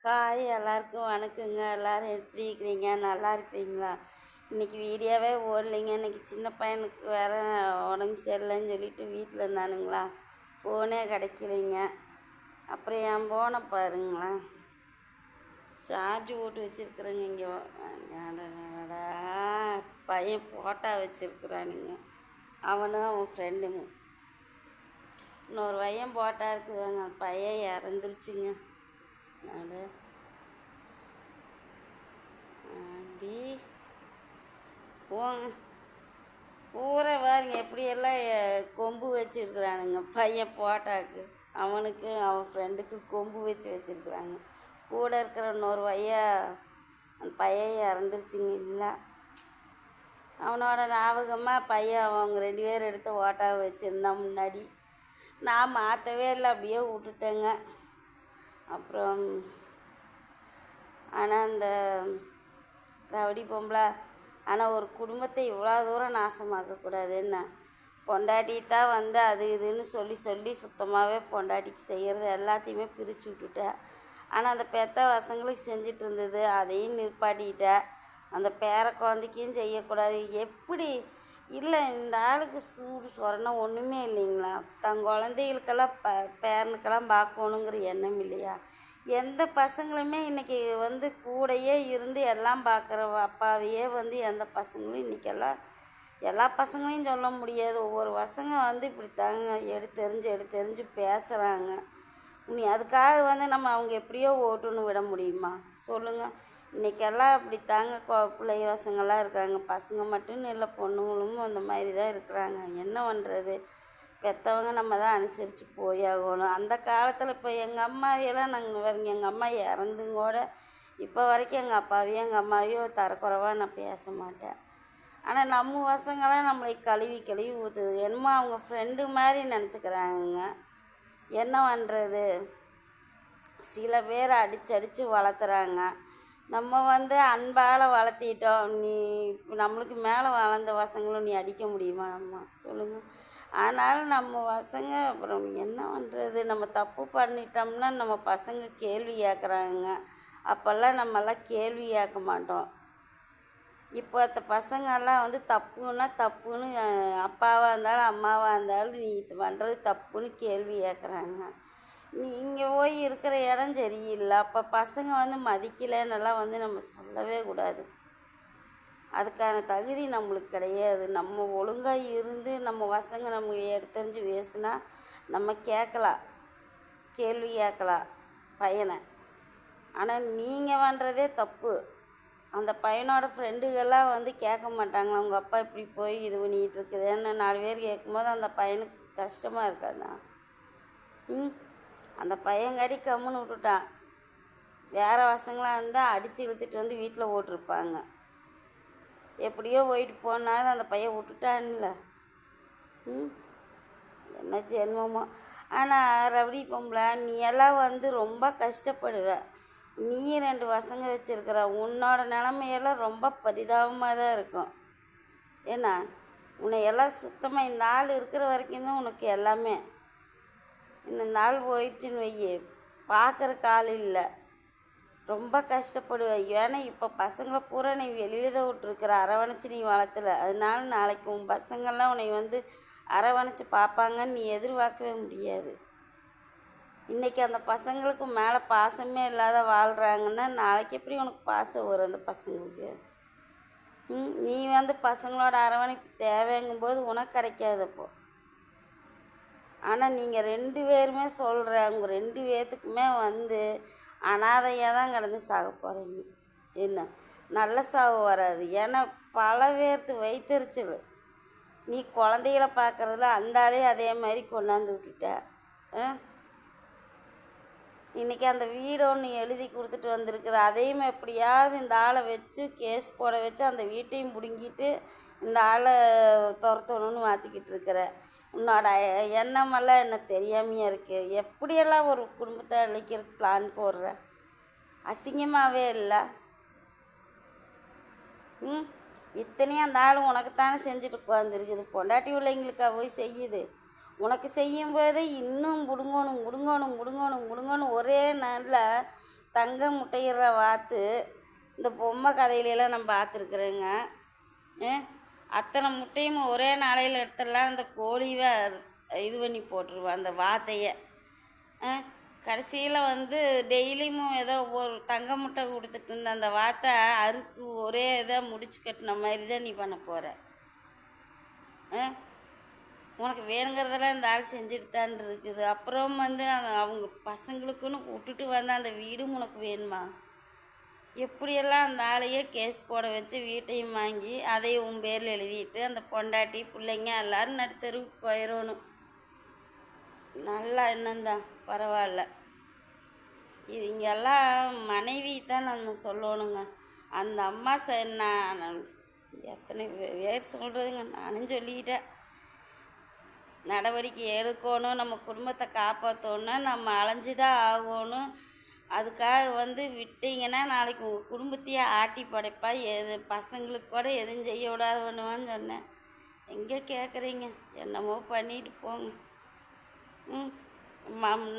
Hi, எல்லாருக்கும் வணக்கங்க. எல்லோரும் எப்படி இருக்கிறீங்க? நல்லா இருக்கிறீங்களா? இன்றைக்கி வீடியோவே ஓடலைங்க. இன்றைக்கி சின்ன பையனுக்கு வேறு உடம்பு சரியில்லைன்னு சொல்லிட்டு வீட்டில் இருந்தானுங்களா, ஃபோனே கிடைக்கலைங்க. அப்புறம் என் ஃபோனை பாருங்களேன், சார்ஜ் போட்டு வச்சுருக்குறேங்க. இங்கே பையன் போட்டா வச்சுருக்குறானுங்க, அவனும் அவன் ஃப்ரெண்டுங்க. இன்னொரு பையன் போட்டா இருக்குதுங்க, பையன் இறந்துருச்சுங்க. நடு அப்படி போங்க, பூரா பாருங்க எப்படியெல்லாம் கொம்பு வச்சுருக்குறானுங்க. பையன் போட்டாக்கு அவனுக்கு அவன் ஃப்ரெண்டுக்கு கொம்பு வச்சுருக்குறாங்க. கூட இருக்கிற இன்னொரு அந்த பையன் இறந்துருச்சுங்க. இல்லை, அவனோட ஞாபகமாக பையன் அவங்க 2 பேர் எடுத்து ஓட்டாவை வச்சுருந்தான் முன்னாடி. நான் மாற்றவே இல்லை, அப்படியே விட்டுட்டேங்க. அப்புறம் ஆனால் அந்த ரவுடி பொம்பளை, ஆனால் ஒரு குடும்பத்தை இவ்வளோ தூரம் நாசமாக்கக்கூடாது. என்ன பொண்டாட்டித்தான் வந்து அது இதுன்னு சொல்லி சுத்தமாகவே பொண்டாட்டிக்கு செய்கிறது எல்லாத்தையுமே பிரித்து விட்டுட்டேன். ஆனால் அந்த பெத்த பசங்களுக்கு செஞ்சிட்டு இருந்தது அதையும் நிற்பாட்டிக்கிட்டேன். அந்த பேர குழந்தைக்கும் செய்யக்கூடாது. எப்படி இல்லை, இந்த ஆளுக்கு சூடு சொரணம் ஒன்றுமே இல்லைங்களா? தன் குழந்தைகளுக்கெல்லாம் பேரனுக்கெல்லாம் பார்க்கணுங்கிற எண்ணம் இல்லையா? எந்த பசங்களுமே இன்றைக்கி வந்து கூடையே இருந்து எல்லாம் பார்க்குற அப்பாவையே வந்து எந்த பசங்களும் இன்றைக்கெல்லாம் எல்லா பசங்களையும் சொல்ல முடியாது. ஒவ்வொரு பசங்க வந்து இப்படி தாங்க எடுத்தெறிஞ்சு பேசுகிறாங்க. நீ அதுக்காக வந்து நம்ம அவங்க எப்படியோ ஓட்டுன்னு விட முடியுமா சொல்லுங்கள்? இன்றைக்கெல்லாம் இப்படி தாங்க பிள்ளை பசங்கள்லாம் இருக்காங்க. பசங்க மட்டும்னு இல்லை, பொண்ணுங்களும் அந்த மாதிரி தான் இருக்கிறாங்க. என்ன பண்ணுறது? பெற்றவங்க நம்ம தான் அனுசரித்து போயாகணும். அந்த காலத்தில் இப்போ எங்கள் அம்மாவையெல்லாம் நாங்கள் வரீங்க, எங்கள் அம்மா இறந்துங்கூட இப்போ வரைக்கும் எங்கள் அப்பாவையோ எங்கள் அம்மாவையோ தரக்குறைவாக நான் பேச மாட்டேன். ஆனால் நம்ம பசங்களாம் நம்மளை கழுவி ஊற்றுது. என்னமோ அவங்க ஃப்ரெண்டு மாதிரி நினச்சிக்கிறாங்க. என்ன பண்ணுறது? சில பேர் அடித்து வளர்த்துறாங்க. நம்ம வந்து அன்பால் வளர்த்திட்டோம். நீ நம்மளுக்கு மேலே வளர்ந்த பசங்களும் நீ அடிக்க முடியுமா நம்ம சொல்லுங்கள்? ஆனாலும் நம்ம பசங்க அப்புறம் என்ன பண்ணுறது? நம்ம தப்பு பண்ணிட்டோம்னா நம்ம பசங்க கேள்வி கேட்குறாங்க. அப்போல்லாம் நம்மெல்லாம் கேள்வி கேட்க மாட்டோம். இப்போ பசங்கள்லாம் வந்து தப்புன்னு அப்பாவாக இருந்தாலும் அம்மாவாக இருந்தாலும் நீ இது பண்ணுறது தப்புன்னு கேள்வி கேட்குறாங்க. நீங்கள் போய் இருக்கிற இடம் சரியில்லை. அப்போ பசங்க வந்து மதிக்கலைன்னெல்லாம் வந்து நம்ம சொல்லவே கூடாது. அதுக்கான தகுதி நம்மளுக்கு கிடையாது. நம்ம ஒழுங்காக இருந்து நம்ம பசங்க நம்ம எடுத்தறிஞ்சு பேசுனா நம்ம கேட்கலாம், கேள்வி கேட்கலாம் பையனை. ஆனால் நீங்கள் பண்ணுறதே தப்பு. அந்த பையனோட ஃப்ரெண்டுகள்லாம் வந்து கேட்க மாட்டாங்களா? அவங்க அப்பா இப்படி போய் இது பண்ணிகிட்டு இருக்குதுன்னு 4 பேர் கேட்கும்போது அந்த பையனுக்கு கஷ்டமாக இருக்காதா? அந்த பையன்காடி கம்முன்னு விட்டுட்டான். வேறு பசங்களாக இருந்தால் அடித்து இழுத்துட்டு வந்து வீட்டில் ஓட்டிருப்பாங்க. எப்படியோ போயிட்டு போனாலும் அந்த பையன் விட்டுட்டான்ல. என்ன ஜென்மமோ. ஆனால் ரவுடி பொம்பளை, நீ எல்லாம் வந்து ரொம்ப கஷ்டப்படுவ. நீ 2 பசங்க வச்சுருக்கிற உன்னோட நிலமையெல்லாம் ரொம்ப பரிதாபமாக தான் இருக்கும். ஏன்னா உன்னையெல்லாம் சுத்தமாக இந்த ஆள் இருக்கிற வரைக்கும் தான் உனக்கு எல்லாமே. இந்த ஆள் போயிடுச்சுன்னு வையே, பார்க்குறக்கு ஆள் இல்லை, ரொம்ப கஷ்டப்படுவேன். ஏன்னா இப்போ பசங்களை பூரா நீ வெளியில் தான் விட்டுருக்குற, அரவணைச்சி நீ வளர்த்தல. அதனால நாளைக்கு உன் பசங்கள்லாம் உன்னை வந்து அரவணைச்சி பார்ப்பாங்கன்னு நீ எதிர்பார்க்கவே முடியாது. இன்றைக்கி அந்த பசங்களுக்கு மேலே பாசமே இல்லாத வாழ்கிறாங்கன்னா நாளைக்கு எப்படி உனக்கு பாசம் வரும் அந்த பசங்களுக்கு? நீ வந்து பசங்களோட அரவணைப்பு தேவைங்கும்போது உனக்கு கிடைக்காதப்போ. ஆனால் நீங்கள் 2 பேருமே சொல்கிறேன், உங்கள் 2 பேர்த்துக்குமே வந்து அனாதையாக தான் கிடந்து சாக போகிறீங்க. என்ன நல்ல சாவு வராது. ஏன்னா பல பேர்த்து வைத்தறிச்சல். நீ குழந்தைகளை பார்க்குறதுல அந்த ஆளே அதே மாதிரி கொண்டாந்து விட்டுட்ட. இன்றைக்கி அந்த வீடு ஒன்று எழுதி கொடுத்துட்டு வந்திருக்குது. அதையும் எப்படியாவது இந்த ஆளை வச்சு கேஸ் போட வச்சு அந்த வீட்டையும் பிடுங்கிட்டு இந்த ஆளை துரத்தணுன்னு மாற்றிக்கிட்டு இருக்கிற. உன்னோட எண்ணமெல்லாம் என்ன தெரியாமையே இருக்குது. எப்படியெல்லாம் ஒரு குடும்பத்தை அழிக்கிறதுக்கு பிளான் போடுற? அசிங்கமாகவே இல்லை. இத்தனையும் அந்த ஆள் உனக்குத்தானே செஞ்சுட்டு உட்காந்துருக்குது. பொண்டாட்டி பிள்ளைங்களுக்கா போய் செய்யுது? உனக்கு செய்யும்போதே இன்னும் முடுங்கணும் ஒரே நாளில் தங்கம் முட்டையிடுற வாத்து இந்த பொம்மை கதையிலெல்லாம் நான் பார்த்துருக்குறேங்க. அத்தனை முட்டையும் ஒரே நாளையில் எடுத்துடலாம். அந்த கோழிவை இது பண்ணி போட்டுருவான் அந்த வாத்தையை. கடைசியில் வந்து டெய்லியும் ஏதோ ஒரு தங்க முட்டை கொடுத்துட்டு இருந்த அந்த வாத்தை அறுத்து ஒரே இதாக முடிச்சு கட்டின மாதிரி தான் நீ பண்ண போகிற. உனக்கு வேணுங்கிறதெல்லாம் இந்த ஆள் செஞ்சுட்டு தான் இருக்குது. அப்புறம் வந்து அவங்க பசங்களுக்குன்னு விட்டுட்டு வந்த அந்த வீடும் உனக்கு வேணுமா? எப்படியெல்லாம் அந்த ஆளையே கேஸ் போட வச்சு வீட்டையும் வாங்கி அதையும் உன் பேரில் எழுதிட்டு அந்த பொண்டாட்டி பிள்ளைங்க எல்லோரும் நடுத்தருவுக்கு போயிடணும். நல்லா என்னந்தான் பரவாயில்ல. இது இங்கெல்லாம் மனைவி தான் நான் சொல்லணுங்க. அந்த அம்மா நான் எத்தனை பேர் சொல்கிறதுங்க, நானும் சொல்லிக்கிட்டேன். நடவடிக்கை எடுக்கணும், நம்ம குடும்பத்தை காப்பாற்றணுன்னா நம்ம அலைஞ்சி தான் ஆகணும். அதுக்காக வந்து விட்டீங்கன்னா நாளைக்கு உங்கள் குடும்பத்தையே ஆட்டி படைப்பா. பசங்களுக்கு கூட எதுவும் செய்ய விடாது பண்ணுவான்னு சொன்னேன். எங்கே கேட்குறீங்க? என்னமோ பண்ணிட்டு போங்க.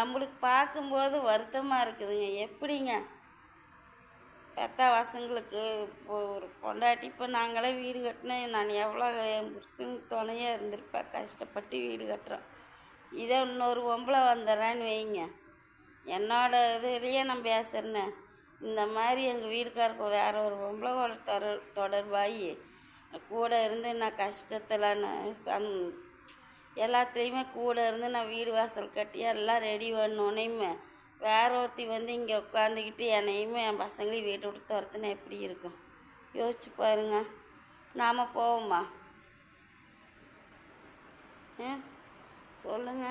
நம்மளுக்கு பார்க்கும்போது வருத்தமாக இருக்குதுங்க. எப்படிங்க பெத்தா பசங்களுக்கு இப்போ ஒரு பொண்டாட்டி, இப்போ நாங்களே வீடு கட்டினேன், நான் எவ்வளோ என் புருஷனுக்கு துணையாக இருந்திருப்பேன். கஷ்டப்பட்டு வீடு கட்டுறோம். இதே இன்னொரு பொம்பளை வந்துடுறான்னு வைங்க, என்னோட இதுலேயே நான் பேசுகிறேன்னே, இந்த மாதிரி எங்கள் வீட்டுக்காருக்கு வேற ஒரு பொம்பளை கூட தொடர்பாகி கூட இருந்து நான் கஷ்டத்தில் நான் எல்லாத்துலேயுமே கூட இருந்து நான் வீடு வாசல் கட்டி எல்லாம் ரெடி பண்ணோன்னே வேற ஒருத்தி வந்து இங்கே உட்காந்துக்கிட்டு என்னையுமே என் பசங்களையும் வீட்டை விட்டு துரத்துனா எப்படி இருக்கும்? யோசிச்சு பாருங்க. நாம் போவோமா? சொல்லுங்க.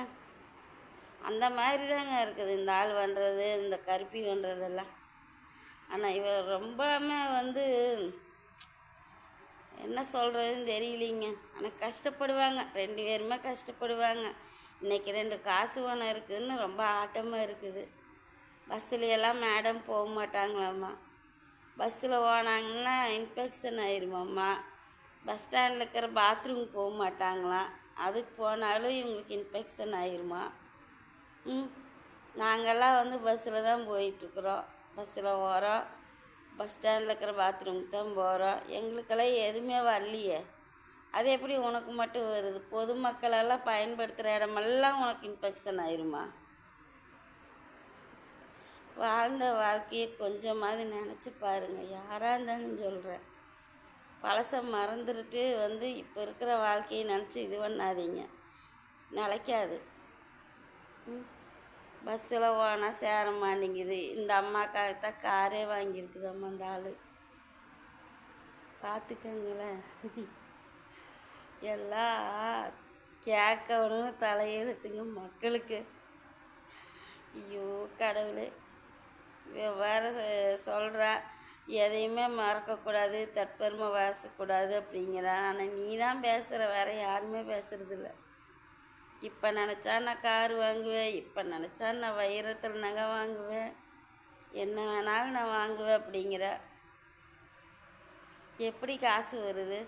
அந்த மாதிரி தாங்க இருக்குது இந்த ஆள் பண்ணுறது, இந்த கருப்பி பண்ணுறதெல்லாம். ஆனால் இவ ரொம்பவுமே வந்து என்ன சொல்கிறதுன்னு தெரியலிங்க. ஆனால் கஷ்டப்படுவாங்க, 2 பேருமே கஷ்டப்படுவாங்க. இன்றைக்கி 2 காசு பணம் இருக்குதுன்னு ரொம்ப ஆட்டமாக இருக்குது. பஸ்ஸுலையெல்லாம் மேடம் போக மாட்டாங்களாம்மா. பஸ்ஸில் போனாங்கன்னா இன்ஃபெக்ஷன் ஆயிடுமாம்மா. பஸ் ஸ்டாண்டில் இருக்கிற பாத்ரூம் போக மாட்டாங்களாம். அதுக்கு போனாலும் இவங்களுக்கு இன்ஃபெக்ஷன் ஆயிடுமா. நாங்கள்லாம் வந்து பஸ்ஸில் தான் போயிட்டுருக்குறோம். பஸ்ஸில் போகிறோம், பஸ் ஸ்டாண்டில் இருக்கிற பாத்ரூமுக்கு தான் போகிறோம். எங்களுக்கெல்லாம் எதுவுமே வரலையே. அது எப்படி உனக்கு மட்டும் வருது? பொதுமக்களெல்லாம் பயன்படுத்துகிற இடமெல்லாம் உனக்கு இன்ஃபெக்ஷன் ஆயிருமா? வாழ்ந்த வாழ்க்கையை கொஞ்சமாவது நினச்சி பாருங்கள். யாராக இருந்தாலும் சொல்கிறேன். பழசை மறந்துட்டு வந்து இப்போ இருக்கிற வாழ்க்கையை நினச்சி இது பண்ணாதீங்க, நிலைக்காது. பஸ்ஸில் போனால் சேர மாட்டேங்குது. இந்த அம்மாக்காகத்தான் காரே வாங்கியிருக்குது அம்மா அந்த ஆள். பார்த்துக்கங்களேன். எல்லாம் கேட்கணும்னு தலையெழுத்துங்க மக்களுக்கு. ஐயோ கடவுளே. வேறு சொல்கிறா எதையுமே மறக்கக்கூடாது, தற்பெருமை பேசக்கூடாது அப்படிங்கிறா. ஆனால் நீ தான் பேசுகிற, வேறு யாருமே பேசுகிறதில்ல. இப்போ நினச்சா நான் கார் வாங்குவேன், இப்போ நினச்சா நான் வைரத்தில் நகை வாங்குவேன், என்ன வேணாலும் நான் வாங்குவேன் அப்படிங்கிற. எப்படி காசு வருது?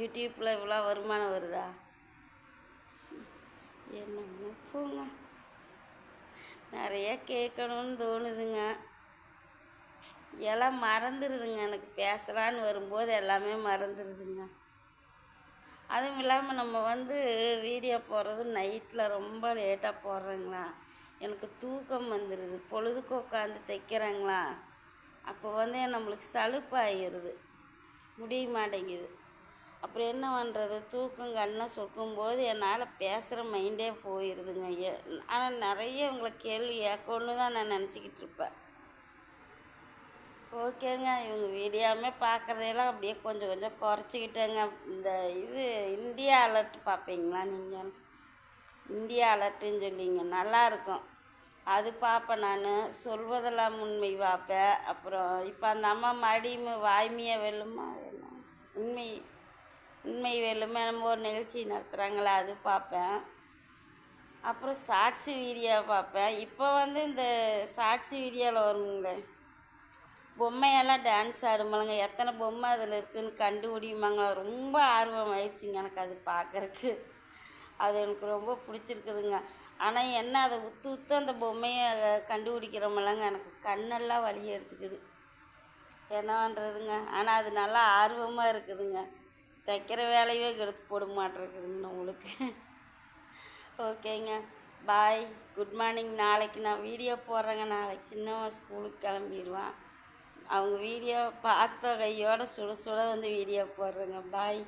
யூடியூப்பில் இவ்வளோ வருமானம் வருதா? என்னன்னு போங்க. நிறைய கேட்கணுன்னு தோணுதுங்க. எல்லாம் மறந்துடுதுங்க. எனக்கு பேசலான்னு வரும்போது எல்லாமே மறந்துடுதுங்க. அதுவும் இல்லாமல் நம்ம வந்து வீடியோ போடுறது நைட்டில் ரொம்ப லேட்டாக போடுறேங்களா, எனக்கு தூக்கம் வந்துடுது. பொழுதுக்கு உட்காந்து தைக்கிறேங்களா, அப்போ வந்து நம்மளுக்கு சலுப்பாகிடுது, முடிய மாட்டேங்குது. அப்புறம் என்ன பண்ணுறது? தூக்கம் கண்ணை சொக்கும்போது என்னால் பேசுகிற மைண்டே போயிடுதுங்க. ஆனால் நிறைய உங்களை கேள்வி கேட்கணுன்னு தான் நான் நினச்சிக்கிட்டு இருப்பேன். ஓகேங்க, இவங்க வீடியோவுமே பார்க்குறதெல்லாம் அப்படியே கொஞ்சம் கொஞ்சம் குறைச்சிக்கிட்டேங்க. இந்த இது இந்தியா அலர்ட் பார்ப்பீங்களா நீங்கள்? இந்தியா அலர்ட்டுன்னு சொல்லிங்க, நல்லாயிருக்கும். அது பார்ப்பேன் நான். சொல்வதெல்லாம் உண்மை பார்ப்பேன். அப்புறம் இப்போ அந்த அம்மா மறுபடியும் வாய்மையை வெல்லுமா, உண்மை உண்மை வெல்லுமே நம்ம ஒரு நிகழ்ச்சி நடத்துகிறாங்களா, அது பார்ப்பேன். அப்புறம் சாட்சி வீடியோ பார்ப்பேன். இப்போ வந்து இந்த சாட்சி வீடியோவில் வருங்க பொம்மையெல்லாம் டான்ஸ் ஆடுமாங்க, எத்தனை பொம்மை அதில் இருக்குதுன்னு கண்டுபிடிமாங்க. ரொம்ப ஆர்வம் ஆயிடுச்சுங்க எனக்கு அது பார்க்குறக்கு. அது எனக்கு ரொம்ப பிடிச்சிருக்குதுங்க. ஆனால் என்ன அதை உத்து உத்து அந்த பொம்மையை கண்டுபிடிக்கிறோமெல்லாங்க எனக்கு கண்ணெல்லாம் வலி எடுத்துக்குது. என்ன பண்ணுறதுங்க? ஆனால் அது நல்லா ஆர்வமாக இருக்குதுங்க. தைக்கிற வேலையே கெடுத்து போட மாட்டேருக்குதுங்க உங்களுக்கு. ஓகேங்க, பாய், குட் மார்னிங். நாளைக்கு நான் வீடியோ போடுறேங்க. நாளைக்கு சின்னவன் ஸ்கூலுக்கு கிளம்பிடுவான். அவங்க வீடியோ பார்த்த கையோட சுட சுட வந்து வீடியோ போடுறேங்க. பாய்.